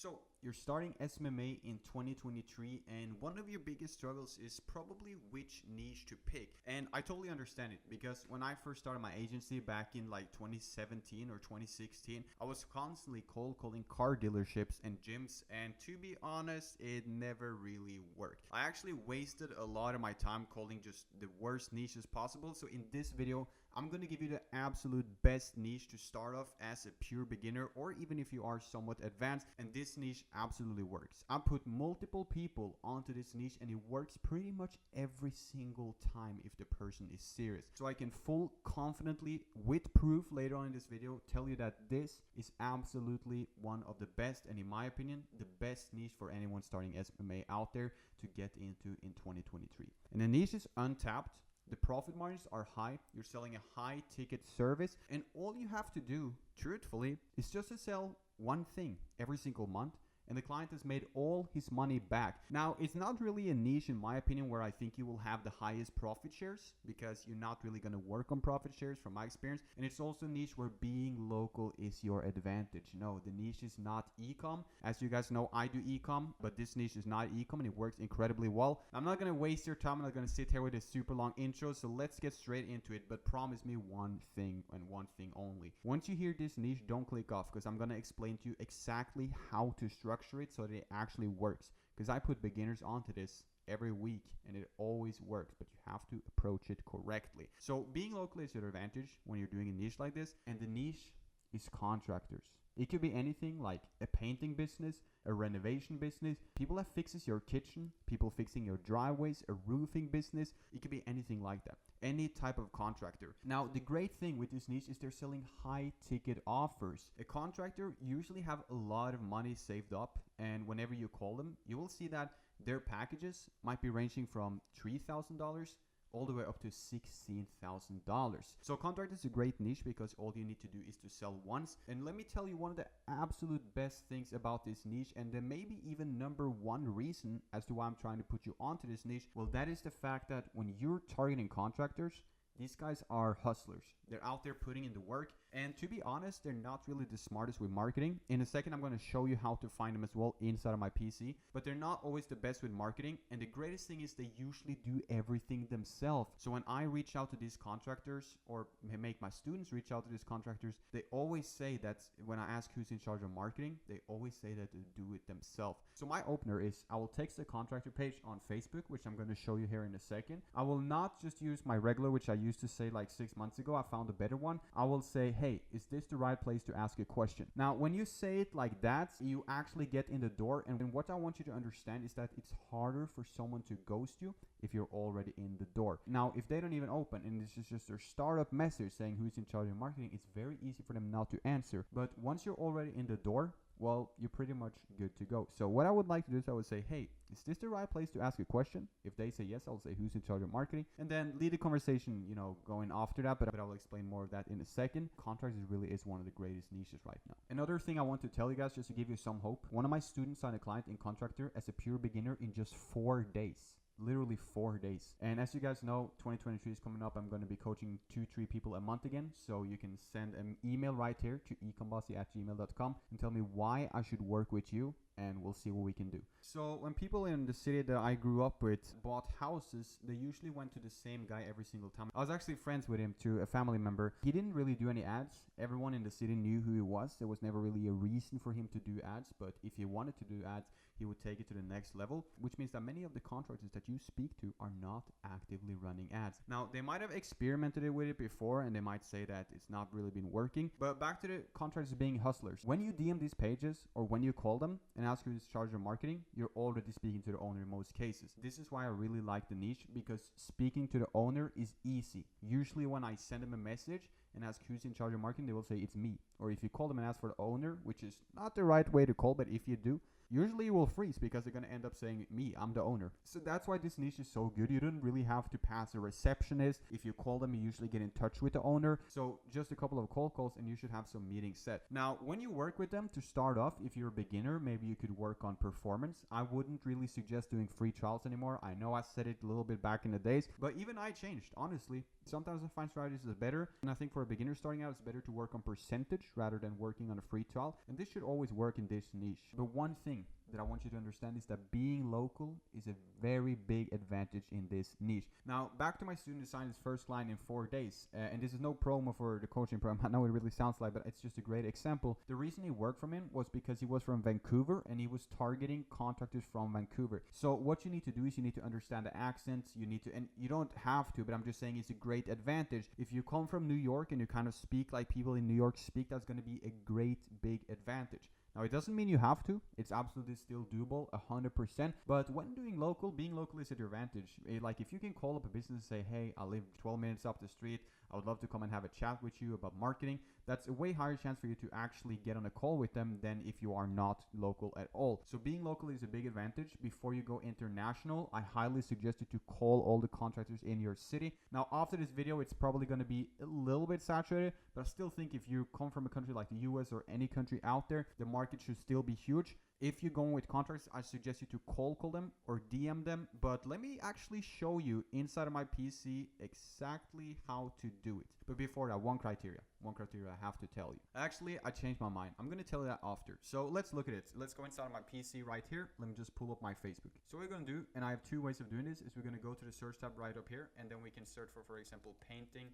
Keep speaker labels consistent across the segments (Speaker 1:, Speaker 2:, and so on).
Speaker 1: So, you're starting SMMA in 2023, and one of your biggest struggles is probably which niche to pick. And I totally understand it, because when I first started my agency back in like 2017 or 2016, I was constantly cold calling car dealerships and gyms, and to be honest, it never really worked. I actually wasted a lot of my time calling just the worst niches possible. So in this video, I'm going to give you the absolute best niche to start off as a pure beginner, or even if you are somewhat advanced, and this niche absolutely works. I put multiple people onto this niche and it works pretty much every single time if the person is serious. So I can full confidently, with proof later on in this video, tell you that this is absolutely one of the best, and in my opinion, the best niche for anyone starting SMMA out there to get into in 2023. And the niche is untapped. The profit margins are high. You're selling a high ticket service, and all you have to do, truthfully, is just to sell one thing every single month, and the client has made all his money back. Now, it's not really a niche, in my opinion, where I think you will have the highest profit shares, because you're not really going to work on profit shares from my experience. And it's also a niche where being local is your advantage. No, the niche is not e-com. As you guys know, I do e-com, but this niche is not e-com, and it works incredibly well. I'm not going to waste your time. I'm not going to sit here with a super long intro, so let's get straight into it. But promise me one thing, and one thing only. Once you hear this niche, don't click off, because I'm going to explain to you exactly how to structure it so that it actually works, because I put beginners onto this every week and it always works, but you have to approach it correctly. So being local is your advantage when you're doing a niche like this, and the niche is contractors. It could be anything like a painting business, a renovation business, people that fixes your kitchen, people fixing your driveways, a roofing business. It could be anything like that. Any type of contractor. Now, the great thing with this niche is they're selling high ticket offers. A contractor usually have a lot of money saved up, and whenever you call them, you will see that their packages might be ranging from $3,000 all the way up to $16,000. So contract is a great niche because all you need to do is to sell once. And let me tell you one of the absolute best things about this niche, and then maybe even number one reason as to why I'm trying to put you onto this niche, well, that is the fact that when you're targeting contractors, these guys are hustlers. They're out there putting in the work. And to be honest, they're not really the smartest with marketing. In a second, I'm going to show you how to find them as well inside of my PC. But they're not always the best with marketing. And the greatest thing is they usually do everything themselves. So when I reach out to these contractors, or make my students reach out to these contractors, they always say that when I ask who's in charge of marketing, they always say that they do it themselves. So my opener is I will text the contractor page on Facebook, which I'm going to show you here in a second. I will not just use my regular, which I used to say like 6 months ago. I found a better one. I will say, hey, is this the right place to ask a question? Now, when you say it like that, you actually get in the door. And what I want you to understand is that it's harder for someone to ghost you if you're already in the door. Now, if they don't even open and this is just their startup message saying who's in charge of marketing, it's very easy for them not to answer. But once you're already in the door, well, you're pretty much good to go. So what I would like to do is I would say, hey, is this the right place to ask a question? If they say yes, I'll say who's in charge of marketing, and then lead the conversation, going after that. But I will explain more of that in a second. Contracts really is one of the greatest niches right now. Another thing I want to tell you guys, just to give you some hope, one of my students signed a client in contractor as a pure beginner in just 4 days. Literally 4 days. And as you guys know, 2023 is coming up. I'm going to be coaching 2-3 people a month again. So you can send an email right here to ecombossy@gmail.com and tell me why I should work with you, and we'll see what we can do. So when people in the city that I grew up with bought houses, they usually went to the same guy every single time. I was actually friends with him, to a family member. He didn't really do any ads. Everyone in the city knew who he was. There was never really a reason for him to do ads, but if he wanted to do ads, he would take it to the next level, which means that many of the contractors that you speak to are not actively running ads. Now, they might have experimented with it before, and they might say that it's not really been working. But back to the contractors being hustlers. When you DM these pages, or when you call them and ask who's in charge of marketing, you're already speaking to the owner in most cases. This is why I really like the niche, because speaking to the owner is easy. Usually when I send them a message and ask who's in charge of marketing, they will say it's me. Or if you call them and ask for the owner, which is not the right way to call, but if you do, usually you will freeze because they're going to end up saying me, I'm the owner. So that's why this niche is so good. You don't really have to pass a receptionist. If you call them, you usually get in touch with the owner. So just a couple of cold calls and you should have some meetings set. Now, when you work with them to start off, if you're a beginner, maybe you could work on performance. I wouldn't really suggest doing free trials anymore. I know I said it a little bit back in the days, but even I changed, honestly. Sometimes I find strategies is better, and I think for a beginner starting out, it's better to work on percentage rather than working on a free trial, and this should always work in this niche. But one thing that I want you to understand is that being local is a very big advantage in this niche. Now, back to my student design his first client in 4 days, and this is no promo for the coaching program. I know it really sounds like, but it's just a great example. The reason he worked from him was because he was from Vancouver and he was targeting contractors from Vancouver. So what you need to do is you need to understand the accents. You need to, and you don't have to, but I'm just saying it's a great advantage. If you come from New York and you kind of speak like people in New York speak, that's going to be a great big advantage. Now, it doesn't mean you have to. It's absolutely still doable, 100%. But when doing local, being local is at your advantage. Like, if you can call up a business and say, hey, I live 12 minutes up the street, I would love to come and have a chat with you about marketing, that's a way higher chance for you to actually get on a call with them than if you are not local at all. So being local is a big advantage. Before you go international, I highly suggest you to call all the contractors in your city. Now, after this video, it's probably going to be a little bit saturated, but I still think if you come from a country like the US or any country out there, the market should still be huge. If you're going with contracts, I suggest you to call them or DM them. But let me actually show you inside of my PC exactly how to do it. But before that, one criteria I have to tell you. Actually, I changed my mind. I'm going to tell you that after. So let's look at it. Let's go inside of my PC right here. Let me just pull up my Facebook. So what we're going to do, and I have 2 ways of doing this, is we're going to go to the search tab right up here, and then we can search for example, painting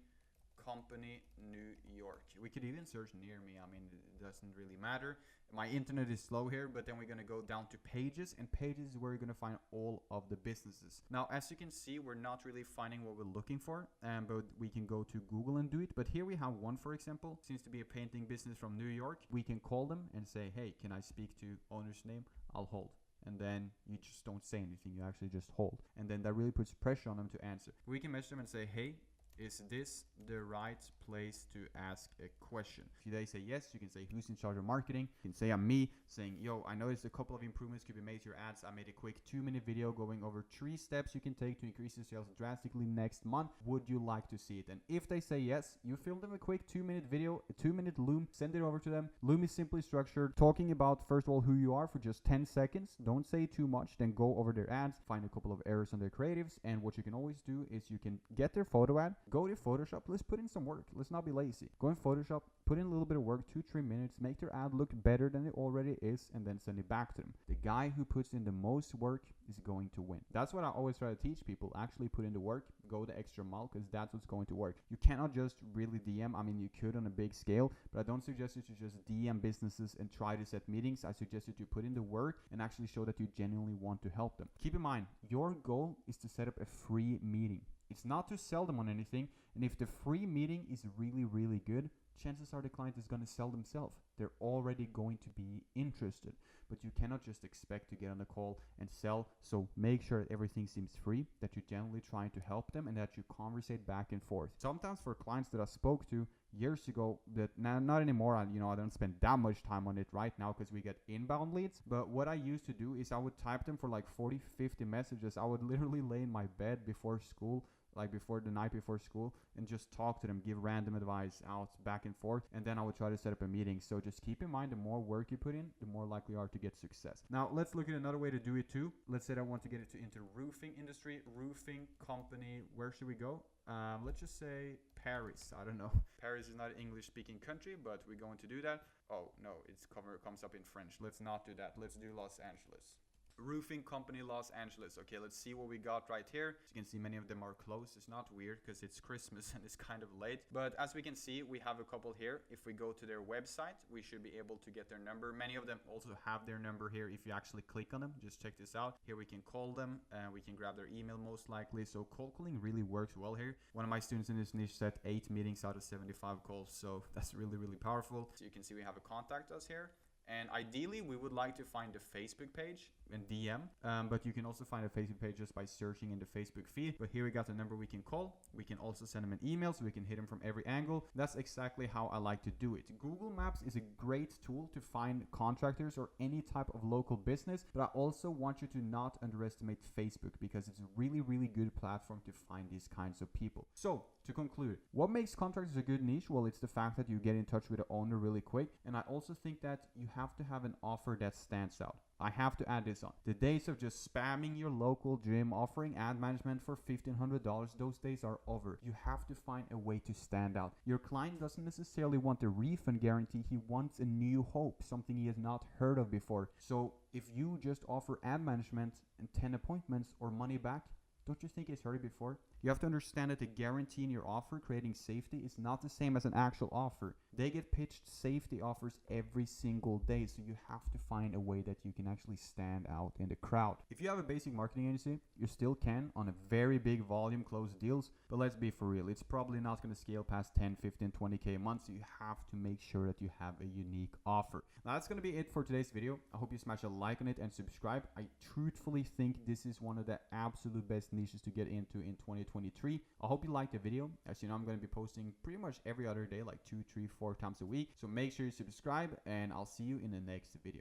Speaker 1: company New York. We could even search near me. I mean, it doesn't really matter. My internet is slow here, but then we're going to go down to pages, and pages is where you're going to find all of the businesses. Now, as you can see, we're not really finding what we're looking for, but we can go to Google and do it. But here we have one, for example, seems to be a painting business from New York. We can call them and say, hey, can I speak to owner's name? I'll hold. And then you just don't say anything. You actually just hold. And then that really puts pressure on them to answer. We can message them and say, hey, is this the right place to ask a question? If they say yes, you can say who's in charge of marketing. You can say I'm me, saying, yo, I noticed a couple of improvements could be made to your ads. I made a quick 2-minute video going over 3 steps you can take to increase your sales drastically next month. Would you like to see it? And if they say yes, you film them a quick 2-minute video, a 2-minute Loom, send it over to them. Loom is simply structured, talking about, first of all, who you are for just 10 seconds. Don't say too much, then go over their ads, find a couple of errors on their creatives. And what you can always do is you can get their photo ad, go to Photoshop, let's put in some work. Let's not be lazy. Go in Photoshop, put in a little bit of work, 2-3 minutes, make their ad look better than it already is, and then send it back to them. The guy who puts in the most work is going to win. That's what I always try to teach people. Actually put in the work, go the extra mile, because that's what's going to work. You cannot just really DM. I mean, you could on a big scale, but I don't suggest you to just DM businesses and try to set meetings. I suggest you to put in the work and actually show that you genuinely want to help them. Keep in mind, your goal is to set up a free meeting. It's not to sell them on anything. And if the free meeting is really, really good, chances are the client is going to sell themselves. They're already going to be interested. But you cannot just expect to get on a call and sell. So make sure that everything seems free, that you're generally trying to help them, and that you conversate back and forth. Sometimes for clients that I spoke to years ago, that not anymore, I don't spend that much time on it right now because we get inbound leads. But what I used to do is I would type them for like 40, 50 messages. I would literally lay in my bed before school, like before the night before school, and just talk to them, give random advice out back and forth, and then I would try to set up a meeting. So just keep in mind, the more work you put in, the more likely you are to get success. Now let's look at another way to do it too. Let's say I want to get into roofing industry, roofing company. Where should we go? Let's just say Paris. I don't know. Paris is not an English speaking country, but we're going to do that. Oh no, comes up in French. Let's not do that. Let's do Los Angeles. Roofing company Los Angeles. Okay, let's see what we got right here. As you can see, many of them are closed. It's not weird because it's Christmas and it's kind of late. But as we can see, we have a couple here. If we go to their website, we should be able to get their number. Many of them also have their number here if you actually click on them. Just check this out. Here we can call them and we can grab their email most likely. So cold calling really works well here. One of my students in this niche set 8 meetings out of 75 calls. So that's really, really powerful. So you can see we have a contact us here. And ideally, we would like to find the Facebook page and DM, but you can also find a Facebook page just by searching in the Facebook feed. But here we got the number we can call. We can also send them an email so we can hit them from every angle. That's exactly how I like to do it. Google Maps is a great tool to find contractors or any type of local business, but I also want you to not underestimate Facebook because it's a really, really good platform to find these kinds of people. So to conclude, what makes contractors a good niche? Well, it's the fact that you get in touch with the owner really quick. And I also think that you have to have an offer that stands out. I have to add this on. The days of just spamming your local gym offering ad management for $1,500, those days are over. You have to find a way to stand out. Your client doesn't necessarily want a refund guarantee. He wants a new hope, something he has not heard of before. So if you just offer ad management and 10 appointments or money back, don't you think it's heard it before? You have to understand that the guarantee in your offer, creating safety, is not the same as an actual offer. They get pitched safety offers every single day, so you have to find a way that you can actually stand out in the crowd. If you have a basic marketing agency, you still can on a very big volume close deals, but let's be for real, it's probably not going to scale past 10, 15, 20K a month, so you have to make sure that you have a unique offer. Now that's going to be it for today's video. I hope you smash a like on it and subscribe. I truthfully think this is one of the absolute best niches to get into in 2023. I hope you liked the video. As you know, I'm going to be posting pretty much every other day, like 2, 3, 4 times a week. So make sure you subscribe, and I'll see you in the next video.